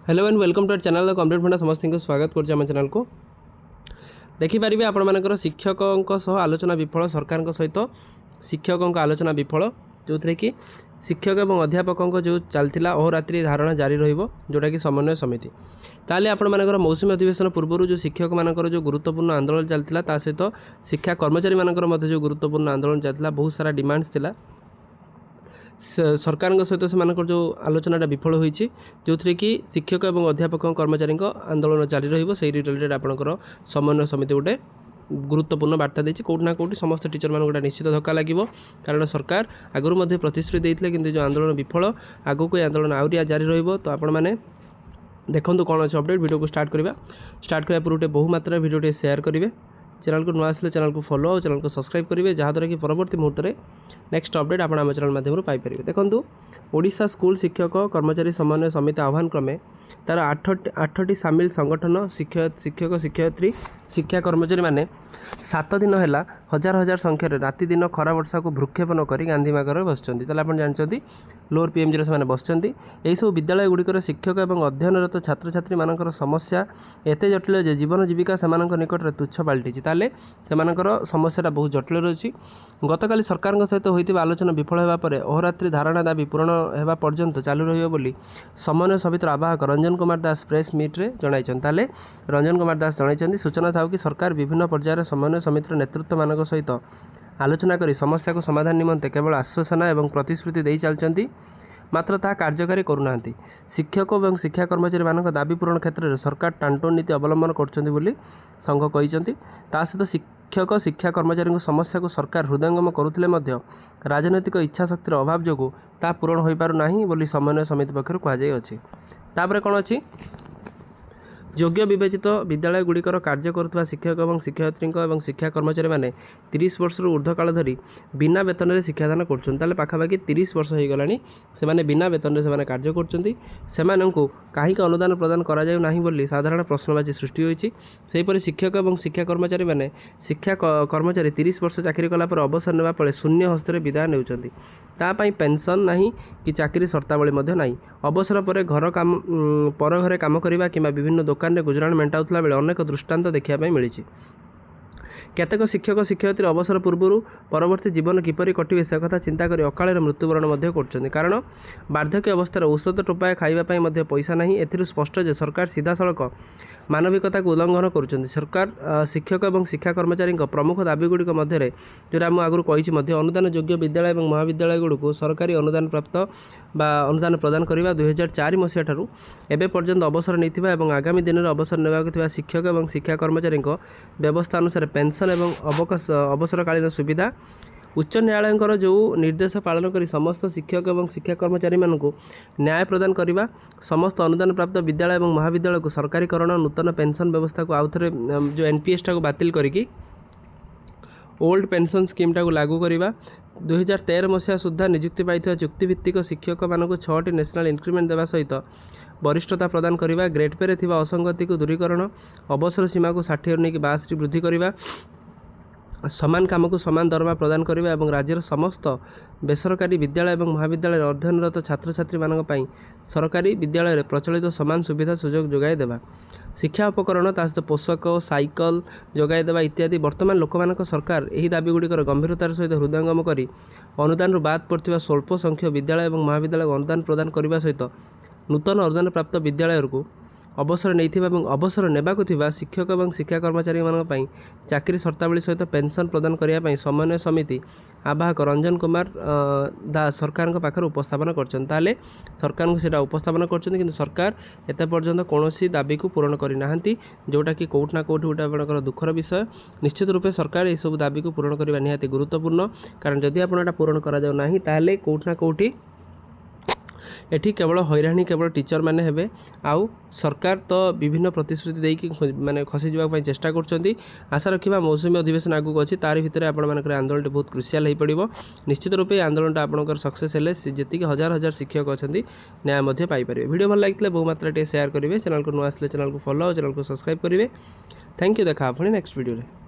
Hello and welcome to our channel the complete funda समस्त को स्वागत करछि हम चैनल को देखिपारे आपण मानकर शिक्षकों सह आलोचना विफल सरकार सहित शिक्षकों आलोचना विफल जो थे कि शिक्षक और अध्यापकों जो चलता अहोरात्रि धारणा जारी रहिबो जोटा कि समन्वय समिति ताले आपण मानकर मौसुमी अधिवेशन पूर्व जो शिक्षक मानकर जो गुरुत्वपूर्ण आंदोलन चलता सहित शिक्षा कर्मचारी मानकर जो गुरुत्वपूर्ण आंदोलन चलता बहुत सारा डिमांड्स थिला सरकार सहित से जो आलोचना विफल होती जो थे कि शिक्षक और अध्यापक कर्मचारी आंदोलन जारी रही रिलेटेड आपंकर समन्वय समिति गोटे गुरुत्वपूर्ण बार्ता देती कौटना कौटी समस्त टीचर मान गोटे निश्चित धक्का लगे कारण सरकार आगुरी प्रतिश्रुति देते कि जो आंदोलन विफल आगक आंदोलन आहरी जारी रही तो आपण मैंने देखो कौन अच्छे अपडेट वीडियो को स्टार्ट करने पूर्व बहु मात्रा वीडियो शेयर करेंगे चैनल को नुआ आसले चैनल को फॉलो और चैनल को सब्सक्राइब करेंगे जहाँद्वारा कि परवर्त मुहूर्त में नेक्स्ट अपडेट आप चैनल माध्यम पाइपर देखूँ ओडिशा स्कूल शिक्षक कर्मचारी समन्वय समिति आह्वान क्रमे तार आठटी सामिल संगठन शिक्षक शिक्षयित्री शिक्षा कर्मचारी माने 7 दिन है हजार हजार संख्यार राति दिन खरा वर्षा को भ्रूक्षेप नक गांधी मार्ग बसुँच आप जानते लोअर पीएमजी से बसुँच यहीसबू विद्यालय गुड़िकर शिक्षक और अध्ययनरत छात्र छात्री मानकर समस्या एत जटिल जे जीवन जीविका से निकट में तुच्छ पलटि ताले से समस्या बहुत जटिल रही गतकाली सरकार सहित होता आलोचना विफल होगापर अहोरात्रि धारणा दाबी पूरण होगा पर्यंत चालू रही समन्वय समितिर आवाहक रंजन कुमार दास प्रेस मीट्रे जन रंजन कुमार दास जन सूचना था कि सरकार विभिन्न पर्यायर समन्वय समितिर नेतृत्व मान सहित आलोचना करी समस्या को समाधान निमंते केवल आश्वासना और प्रतिश्रुति दे चलती मात्र ता कार्यकारी करूना शिक्षक और शिक्षा कर्मचारी मान दाबी पूरण क्षेत्र में सरकार टांटोन नीति अवलंबन कर संघ कहते सहित शिक्षक शिक्षा कर्मचारी समस्या को सरकार हृदयंगम करुले राजनैतिक इच्छाशक्तिर अभाव जो ता पूरण हो पारना बोली समन्वय समिति पक्षर कहुपर कौन अच्छी योग्य विवेचित विद्यालय गुड़िकर कार्य करुवा शिक्षक और शिक्षयित्री और शिक्षा कर्मचारी मैंने 30 वर्ष ऊर्ध्वकाल धरी बिना वेतन में शिक्षादान कर पाखापाखि 30 वर्ष हो गला से बिना वेतन से कार्य कर कहीं अनुदान प्रदान करा साधारण प्रश्नवाची सृष्टि होईपरि शिक्षक और शिक्षा कर्मचारी मैंने शिक्षा कर्मचारी 30 वर्ष चाकरी कलापर अवसर नेबा पड़े शून्य हस्ते विदाय नेउछंती तापाई पेंशन नहीं कि चाकरी शर्तावली ना अवसर पर घर काम पर घरे काम करने कि विभिन्न दुकान में गुजराण मेटाऊला बेले अनेक दृष्टांत देखापी मिली केतेक शिक्षक शिक्षयित्री अवसर पूर्व परवर्ती जीवन किपरि कटे से कथा चिंता कर अकाल मृत्युवरण कर कारण वार्धक्य अवस्था औषध टोपाए खावाई पैसा नहीं ए स्पष्ट जे सरकार सीधा सड़क मानविकता को उल्लंघन कर सरकार शिक्षक और शिक्षा कर्मचारी प्रमुख दाबीगुड़िक मध्य जो आम आगुरी कही अनुदान योग्य विद्यालय और महाविद्यालय गुड़िक सरकारी अनुदान प्राप्त बा अनुदान प्रदान करने 2004 मसीहा ठारू एबे पर्यंत अवसर नहीं और आगामी दिन में अवसर नेबाक शिक्षक और शिक्षा कर्मचारी व्यवस्था अनुसार पेंशन और अवसरकालीन सुविधा उच्च न्यायालय जो निर्देश पालन कर समस्त शिक्षक और शिक्षा कर्मचारी मानक न्याय प्रदान करने समस्त अनुदान प्राप्त विद्यालय और महाविद्यालय को सरकारीकरण नूतन पेंशन व्यवस्था को आउ थे जो एनपीएस टा को बातिल करी ओल्ड पेंशन स्कीम टा को लागू करवा 2013 मसीहा सुधा नियुक्ति पाई चुक्तिभित्तिक शिक्षक मानक 6टी नेशनल इंक्रीमेंट देवा सहित वरिष्ठता प्रदान करवा ग्रेड पे थिबा असंगति को दूरीकरण अवसर सीमा को 60 नहीं 62 वृद्धि करवा समान काम को समान दरमा प्रदान करने और राज्यर समस्त बेसरकारी विद्यालय और महाविद्यालय अध्ययनरत छात्र छात्री मानक पई सरकारी विद्यालय प्रचलित समान सुविधा सुजोग जोगाई देवा शिक्षा उपकरण ता सहित पोषक साइकल जोगाई देवा इत्यादि वर्तमान लोकमानक सरकार यही दाबी गुड़िकर गंभीरतार सहित हृदयंगम कर अनुदान बाद पड़ता स्वल्प संख्यक विद्यालय और महाविद्यालय अनुदान प्रदान करने सहित नूतन अनुदान प्राप्त विद्यालय को अवसर नहीं अवसर नेबाक शिक्षक और शिक्षा कर्मचारी मानी चाकरी शर्तावली सहित पेंशन प्रदान करने समन्वय समिति आवाहक रंजन कुमार दास सरकार पाखे उपस्थापन कर सरकार को सीटा उपस्थापन कर सरकार एत पर्यंत कौन दाबी को पूरण करना जोटा कि कौटना कौटी गोटे आपंकर दुखर विषय निश्चित रूपे सरकार यह सब दाबी को पूरण करने निहाती गुरुत्वपूर्ण कारण जदि आपटा पूरण करा कौटना कौटी एठी केवल हैराणी केवल टीचर मैंने हेबे आउ सरकार तो विभिन्न प्रतिश्रुति देकी माने खसी जावाई चेष्टा कर आशा रखा मौसुमी अधिवेशन आगू अच्छी तार भितर आपर आंदोलन बहुत क्रुशियाल हो पड़ो निश्चित रूपे आंदोलन आपंकर सक्सेस हेले जी हजार हजार शिक्षक अच्छा न्याय पाइपर वीडियो भल लगे बहु मात्रा शेयर करेंगे चैनल को नुआ आसले चैनल को फॉलो और चैनल को सब्सक्राइब करेंगे थैंक यू देखा पुणी नेक्स्ट वीडियो।